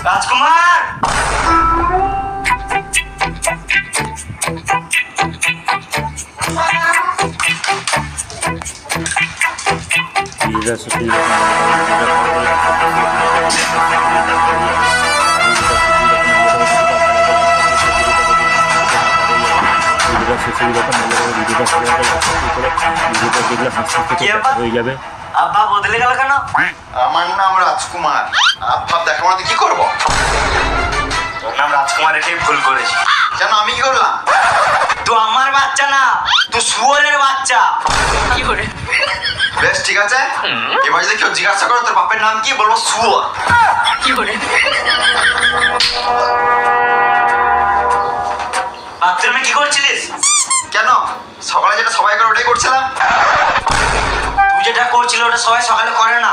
রাজকুমার হয়ে যাবে। আব্বা বদলে গেল কেন? আমার নাম রাজকুমার। আব্বা দেখো আমাদের কি করবো? তোর নাম রাজকুমার রেখেই ভুল করেছি। কেন আমি কি করলাম? তুই আমার বাচ্চা না, তুই শুয়োরের বাচ্চা। বেশ ঠিক আছে, এবার যদি কেউ জিজ্ঞাসা করে তোর বাপের নাম কি, বলবো শুয়োর। বাথরুমে কি করছিলিস? কেন? সকালে যেটা সবাই করে ওটাই করছিলাম। তুই যেটা করছিল ওটা সবাই সকালে করে না।